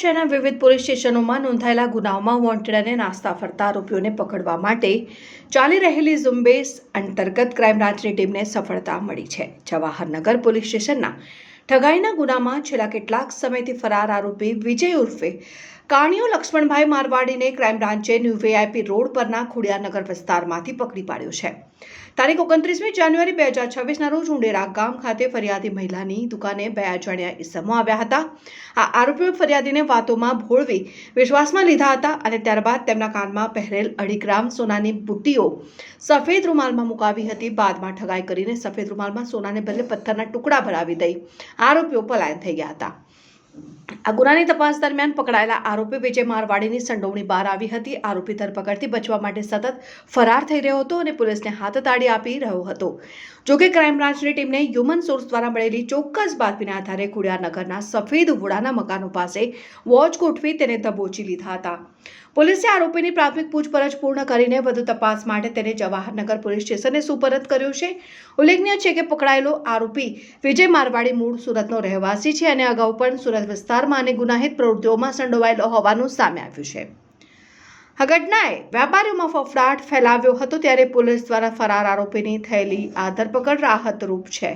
શહેરના વિવિધ પોલીસ સ્ટેશનોમાં નોંધાયેલા ગુનાઓમાં વોન્ટેડ અને નાસ્તા ફરતા આરોપીઓને પકડવા માટે ચાલી રહેલી ઝુંબેશ અંતર્ગત ક્રાઇમ બ્રાન્ચની ટીમને સફળતા મળી છે। જવાહરનગર પોલીસ સ્ટેશનના ઠગાઈના ગુનામાં છેલ્લા કેટલાક સમયથી ફરાર આરોપી વિજય ઉર્ફે કાણિયો લક્ષ્મણભાઈ મારવાડીને ક્રાઇમ બ્રાન્ચે ન્યૂ VIP રોડ પરના ખોડિયારનગર વિસ્તારમાંથી પકડી પાડ્યો છે। તારીખ 29 જાન્યુઆરી 2026ના રોજ ઉંડેરા ગામ ખાતે ફરિયાદી મહિલાની દુકાને બે અજાણ્યા ઇસમો આવ્યા હતા। આ આરોપીઓ ફરિયાદીને વાતોમાં ભોળવી વિશ્વાસમાં લીધા હતા અને ત્યારબાદ તેમના કાનમાં પહેરેલ 2.5 ગ્રામ સોનાની બુટ્ટીઓ સફેદ રૂમાલમાં મુકાવી હતી। બાદમાં ઠગાઈ કરીને સફેદ રૂમાલમાં સોનાને બદલે પથ્થરના ટુકડા ભરાવી દઈ આરોપીઓ પલાયન થઈ ગયા હતા। આ ગુનાની તપાસ દરમિયાન પકડાયેલા આરોપી વિજય મારવાડીની સંડોવણી બહાર આવી હતી। આરોપી ધરપકડથી બચવા માટે સતત ફરાર થઈ રહ્યો હતો અને પોલીસને હાથતાળી આપી રહ્યો હતો। જોકે ક્રાઇમ બ્રાન્ચની ટીમને હ્યુમન સોર્સ દ્વારા મળેલી ચોક્કસ બાતમીના આધારે ખોડિયારનગરના સફેદ વુડાના મકાનો પાસે વોચ ગોઠવી તેને દબોચી લીધા હતા। પોલીસે આરોપીની પ્રાથમિક પૂછપરછ પૂર્ણ કરીને વધુ તપાસ માટે તેને જવાહરનગર પોલીસ સ્ટેશને સુપરત કર્યો છે। ઉલ્લેખનીય છે કે પકડાયેલો આરોપી વિજય મારવાડી મૂળ સુરતનો રહેવાસી છે અને અગાઉ પણ સુરત વિસ્તારમાં અને ગુનાહિત પ્રવૃત્તિઓમાં સંડોવાયેલો હોવાનું સામે આવ્યું છે। આ ઘટનાએ વેપારીઓમાં ફફડાટ ફેલાવ્યો હતો ત્યારે પોલીસ દ્વારા ફરાર આરોપીની થયેલી આ ધરપકડ રાહતરૂપ છે।